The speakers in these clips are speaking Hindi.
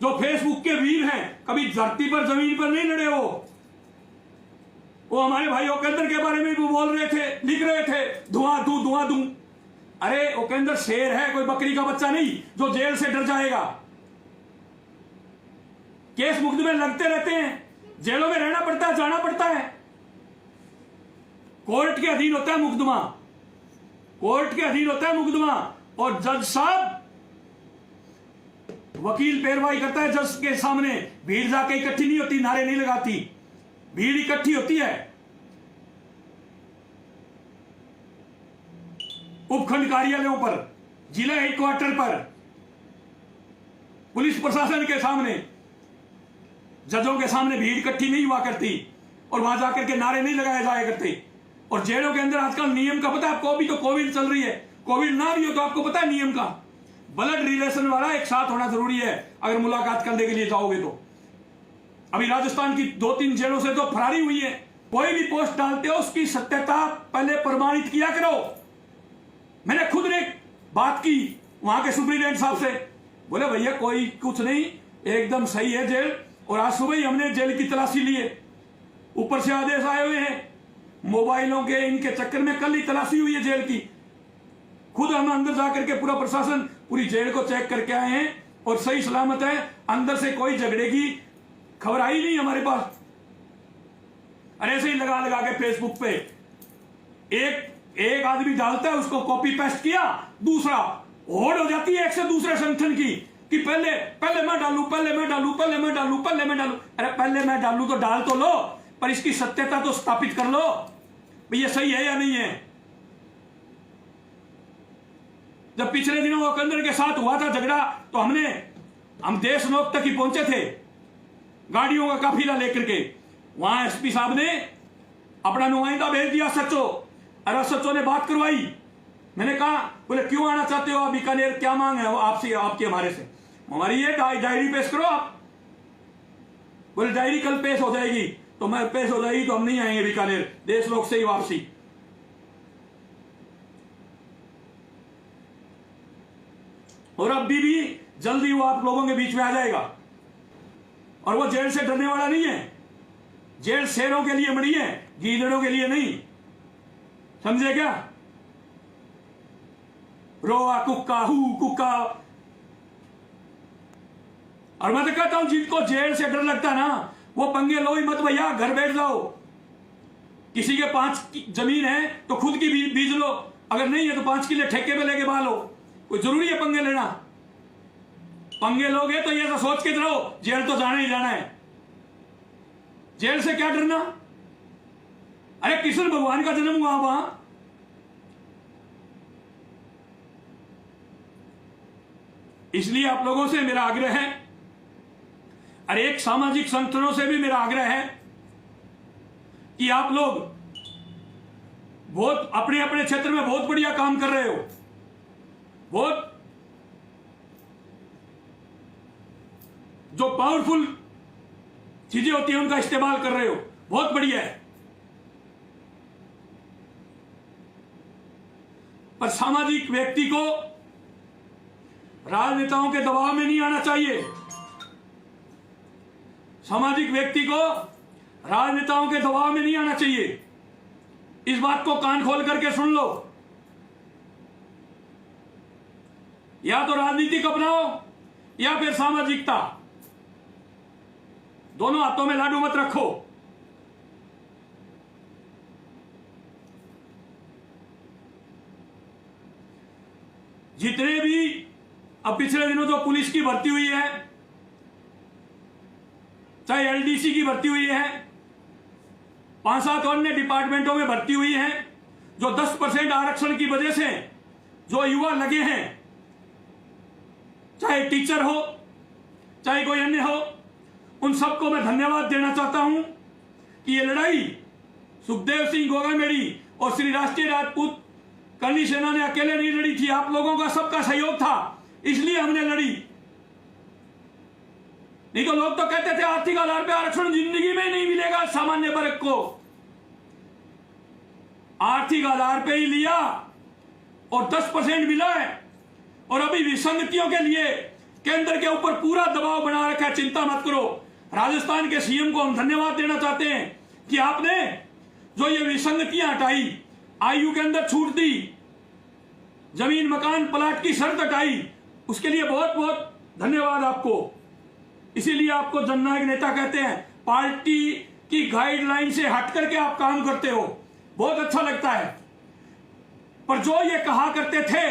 जो फेसबुक के वीर हैं, कभी धरती पर जमीन पर नहीं लड़े। वो हमारे भाई उपेंद्र के बारे में भी बोल रहे थे, लिख रहे थे, धुआं दूं। अरे उपेंद्र शेर है, कोई बकरी का बच्चा नहीं जो जेल से डर जाएगा। केस मुकदमे लगते रहते हैं, जेलों में रहना पड़ता है, जाना पड़ता है। कोर्ट के अधीन होता है मुकदमा, कोर्ट के अधीन होता है मुकदमा। और जज साहब, वकील पैरवाई करता है जज के सामने। भीड़ जाके इकट्ठी नहीं होती, नारे नहीं लगाती, भीड़ इकट्ठी होती है उपखंड कार्यालयों पर, जिला हेडक्वार्टर पर, पुलिस प्रशासन के सामने, जजों के सामने भीड़ इकट्ठी नहीं हुआ करती और वहां जाकर के नारे नहीं लगाए जाया करते। और जेलों के अंदर आजकल नियम का पता है आपको, अभी तो कोविड चल रही है, कोविड ना भी हो तो आपको पता है नियम का, ब्लड रिलेशन वाला एक साथ होना जरूरी है अगर मुलाकात करने के लिए जाओगे तो। अभी राजस्थान की 2-3 जेलों से तो फरारी हुई है। कोई भी पोस्ट डालते हो उसकी सत्यता पहले प्रमाणित किया करो। मैंने खुद ने बात की वहां के सुप्रीडेंट साहब से, बोले भैया कोई कुछ नहीं, एकदम सही है जेल। और आज सुबह ही हमने जेल की तलाशी ली है, ऊपर से आदेश आए हुए हैं, मोबाइलों के इनके चक्कर में कल ही तलाशी हुई है जेल की। खुद हम अंदर जाकर के पूरा प्रशासन पूरी जेल को चेक करके आए हैं और सही सलामत है, अंदर से कोई झगड़े की खबर आई नहीं हमारे पास। अरे ऐसे ही लगा लगा के फेसबुक पे एक आदमी डालता है, उसको कॉपी पेस्ट किया, दूसरा होड़ हो जाती है एक से दूसरे संगठन की कि पहले मैं डालूं, पहले मैं डालूं, पहले मैं डालूं, पहले मैं डालूं। अरे पहले मैं डालूं तो डाल तो लो, पर इसकी सत्यता तो स्थापित कर लो भाई, ये सही है या नहीं है। जब पिछले दिनों उपेंद्र के साथ हुआ था झगड़ा, तो हम देशनोक तक ही पहुंचे थे गाड़ियों का काफिला लेकर के। वहां एसपी साहब ने अपना नुमाइंदा भेज दिया सचो। अरे सचो ने बात करवाई। मैंने कहा, बोले क्यों आना चाहते हो आप बीकानेर, क्या मांग है आपसे, आपकी हमारे से? हमारी ये डायरी पेश करो आप। बोले डायरी कल पेश हो जाएगी। तो मैं पेश हो जाएगी तो हम नहीं आएंगे बीकानेर, देशनोक से ही वापसी। और अब भी जल्दी वो आप लोगों के बीच में आ जाएगा। और वो जेल से डरने वाला नहीं है। जेल शेरों के लिए बनी है, गीदड़ों के लिए नहीं, समझे क्या? रोआ कुक्का हु कुक्का। और मैं तो कहता हूं जिनको जेल से डर लगता ना, वो पंगे लो ही मत भैया, घर बैठ जाओ। किसी के 5 जमीन है तो खुद की बीज लो, अगर नहीं है तो 5 किले ठेके पे लेके बा लो। कोई जरूरी है पंगे लेना? पंगे लोगे तो ये तो सोच के रहो जेल तो जाना ही जाना है। जेल से क्या डरना? अरे कृष्ण भगवान का जन्म हुआ वहां। इसलिए आप लोगों से मेरा आग्रह है, अरे एक सामाजिक संगठनों से भी मेरा आग्रह है कि आप लोग बहुत अपने अपने क्षेत्र में बहुत बढ़िया काम कर रहे हो, बहुत जो पावरफुल चीजें होती हैं उनका इस्तेमाल कर रहे हो, बहुत बढ़िया है। पर सामाजिक व्यक्ति को राजनेताओं के दबाव में नहीं आना चाहिए। सामाजिक व्यक्ति को राजनेताओं के दबाव में नहीं आना चाहिए। इस बात को कान खोल करके सुन लो। या तो राजनीतिक अपनाओ या फिर सामाजिकता, दोनों हाथों में लाडू मत रखो। जितने भी अब पिछले दिनों जो पुलिस की भर्ती हुई है, चाहे एलडीसी की भर्ती हुई है, 5-7 अन्य डिपार्टमेंटों में भर्ती हुई है, जो 10% आरक्षण की वजह से जो युवा लगे हैं, चाहे टीचर हो चाहे कोई अन्य हो, उन सबको मैं धन्यवाद देना चाहता हूं कि ये लड़ाई सुखदेव सिंह गोगामेड़ी और श्री राष्ट्रीय राजपूत करनी सेना ने अकेले नहीं लड़ी थी। आप लोगों का सबका सहयोग था, इसलिए हमने लड़ी। नहीं तो लोग तो कहते थे आर्थिक आधार पर आरक्षण जिंदगी में नहीं मिलेगा सामान्य वर्ग को। आर्थिक आधार पे ही लिया और 10% मिला है। और अभी विसंगतियों के लिए केंद्र के ऊपर पूरा दबाव बना रखा है, चिंता मत करो। राजस्थान के सीएम को हम धन्यवाद देना चाहते हैं कि आपने जो ये विसंगतियां हटाई, आयु के अंदर छूट दी, जमीन मकान प्लाट की शर्त हटाई, उसके लिए बहुत बहुत धन्यवाद आपको। इसीलिए आपको जननायक नेता कहते हैं। पार्टी की गाइडलाइन से हट करके आप काम करते हो, बहुत अच्छा लगता है। पर जो ये कहा करते थे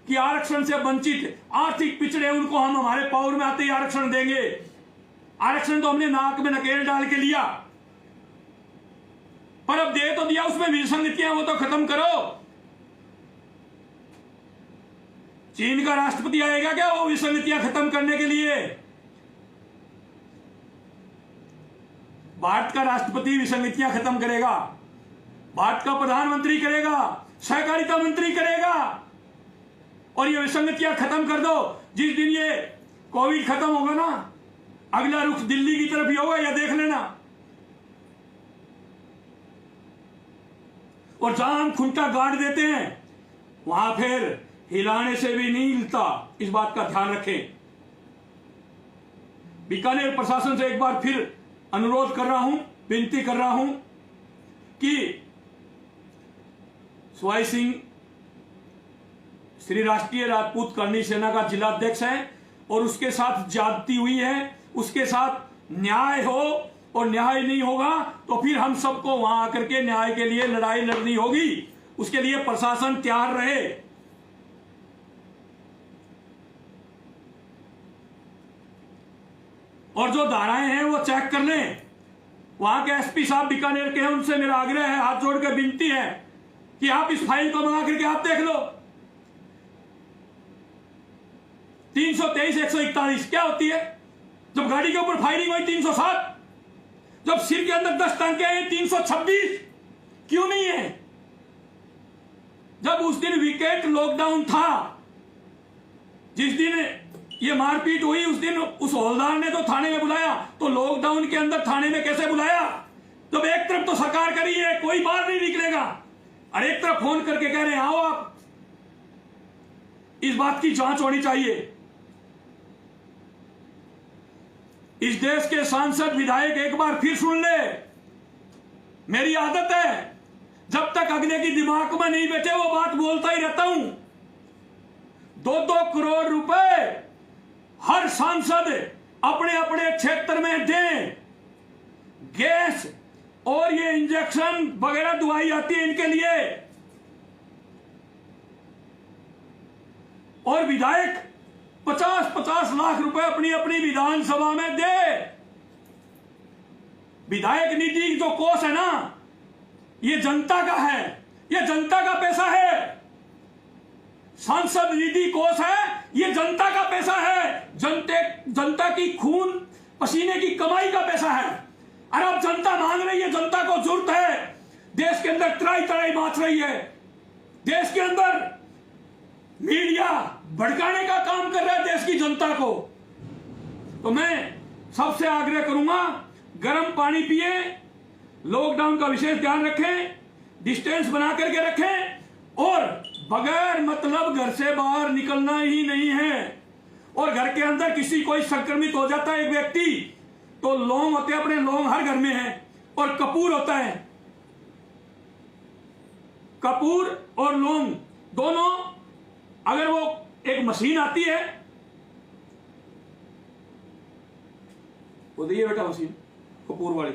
कि आरक्षण से वंचित आर्थिक पिछड़े उनको हम हमारे पावर में आते ही आरक्षण देंगे, आरक्षण तो हमने नाक में नकेल डाल के लिया, पर अब दे तो दिया, उसमें विसंगतियां वो तो खत्म करो। चीन का राष्ट्रपति आएगा क्या वो विसंगतियां खत्म करने के लिए? भारत का राष्ट्रपति विसंगतियां खत्म करेगा, भारत का प्रधानमंत्री करेगा, सहकारिता मंत्री करेगा, और ये विसंगतियां खत्म कर दो। जिस दिन ये कोविड खत्म होगा ना, अगला रुख दिल्ली की तरफ ही होगा, या देख लेना। और जहां हम खुंटा गाड़ देते हैं वहां फिर हिलाने से भी नहीं हिलता, इस बात का ध्यान रखें। बीकानेर प्रशासन से एक बार फिर अनुरोध कर रहा हूं, विनती कर रहा हूं कि स्वाई सिंह श्री राष्ट्रीय राजपूत करणी सेना का जिलाध्यक्ष है और उसके साथ ज्यादती हुई है, उसके साथ न्याय हो, और न्याय नहीं होगा तो फिर हम सबको वहां आकर के न्याय के लिए लड़ाई लड़नी होगी। उसके लिए प्रशासन तैयार रहे। और जो धाराएं हैं वो चेक कर लें। वहां के एसपी साहब बीकानेर के हैं, उनसे मेरा आग्रह है, हाथ जोड़ के विनती है कि आप इस फाइल को मंगा करके आप देख लो। 323/141 क्या होती है? जब गाड़ी के ऊपर फायरिंग हुई 307, जब सिर के अंदर 10 टांके हैं 326 क्यों नहीं है? जब उस दिन विकेट लॉकडाउन था, जिस दिन ये मारपीट हुई, उस दिन उस हौलदार ने तो थाने में बुलाया, तो लॉकडाउन के अंदर थाने में कैसे बुलाया? जब एक तरफ तो सरकार करी है, कोई बाहर नहीं निकलेगा, और एक तरफ फोन करके कह रहे हैं आओ आप। इस बात की जांच होनी चाहिए। इस देश के सांसद विधायक एक बार फिर सुन ले, मेरी आदत है जब तक अगले की दिमाग में नहीं बैठे वो बात बोलता ही रहता हूं। 2-2 करोड़ रुपए हर सांसद अपने अपने क्षेत्र में दें। गैस और ये इंजेक्शन वगैरह दवाई आती है इनके लिए, और विधायक 50-50 लाख रुपए अपनी अपनी विधानसभा में दे। विधायक निधि जो कोष है ना, ये जनता का है, ये जनता का पैसा है। सांसद निधि कोष है, ये जनता का पैसा है, जनता की खून पसीने की कमाई का पैसा है। और अब जनता मांग रही है, जनता को जरूरत है। देश के अंदर त्राई तराई माच रही है, देश के अंदर मीडिया भड़काने का काम कर रहा है देश की जनता को। तो मैं सबसे आग्रह करूंगा, गर्म पानी पिए, लॉकडाउन का विशेष ध्यान रखें, डिस्टेंस बना करके रखें, और बगैर मतलब घर से बाहर निकलना ही नहीं है। और घर के अंदर किसी कोई संक्रमित हो जाता है एक व्यक्ति, तो लौंग होते हैं, अपने लौंग हर घर में है, और कपूर होता है। कपूर और लौंग दोनों, अगर वो एक मशीन आती है, वो देखिए बेटा मशीन कपूर वाली,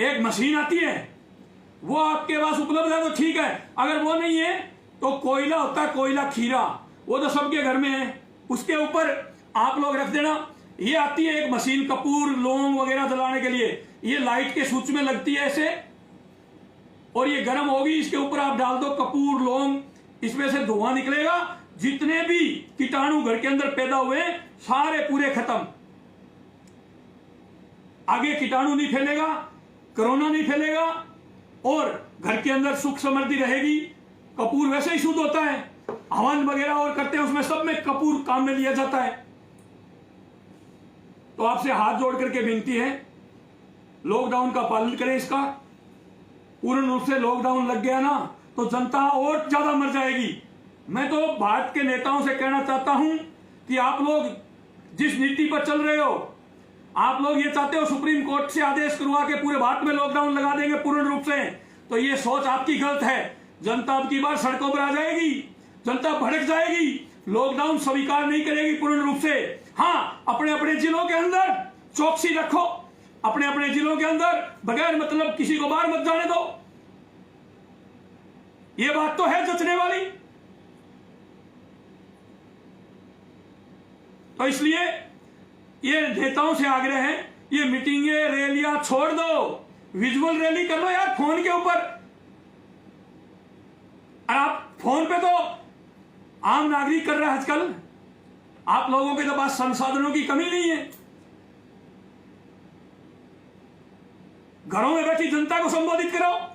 एक मशीन आती है, वो आपके पास उपलब्ध है तो ठीक है, अगर वो नहीं है तो कोयला होता है, कोयला खीरा, वो तो सबके घर में है, उसके ऊपर आप लोग रख देना। ये आती है एक मशीन कपूर लौंग वगैरह जलाने के लिए, ये लाइट के स्विच में लगती है ऐसे, और ये गर्म होगी, इसके ऊपर आप डाल दो कपूर लौंग, इसमें से धुआं निकलेगा, जितने भी कीटाणु घर के अंदर पैदा हुए सारे पूरे खत्म। आगे कीटाणु नहीं फैलेगा, कोरोना नहीं फैलेगा, और घर के अंदर सुख समृद्धि रहेगी। कपूर वैसे ही शुद्ध होता है, हवन वगैरह और करते हैं उसमें सब में कपूर काम में लिया जाता है। तो आपसे हाथ जोड़ करके विनती है, लॉकडाउन का पालन करें। इसका पूर्ण रूप से लॉकडाउन लग गया ना तो जनता और ज्यादा मर जाएगी। मैं तो भारत के नेताओं से कहना चाहता हूं कि आप लोग जिस नीति पर चल रहे हो, आप लोग ये चाहते हो सुप्रीम कोर्ट से आदेश करवा के पूरे भारत में लॉकडाउन लगा देंगे पूर्ण रूप से, तो ये सोच आपकी गलत है। जनता अब की बार सड़कों पर आ जाएगी, जनता भड़क जाएगी, लॉकडाउन स्वीकार नहीं करेगी पूर्ण रूप से। हाँ, अपने अपने जिलों के अंदर चौकसी रखो, अपने अपने जिलों के अंदर बगैर मतलब किसी को बाहर मत जाने दो। ये बात तो है जचने वाली। तो इसलिए ये नेताओं से आग्रह है, ये मीटिंगें रैलियां छोड़ दो, विजुअल रैली कर लो यार फोन के ऊपर। और आप फोन पे तो आम नागरिक कर रहा है आजकल, आप लोगों के तो पास संसाधनों की कमी नहीं है। घरों में बैठी जनता को संबोधित करो।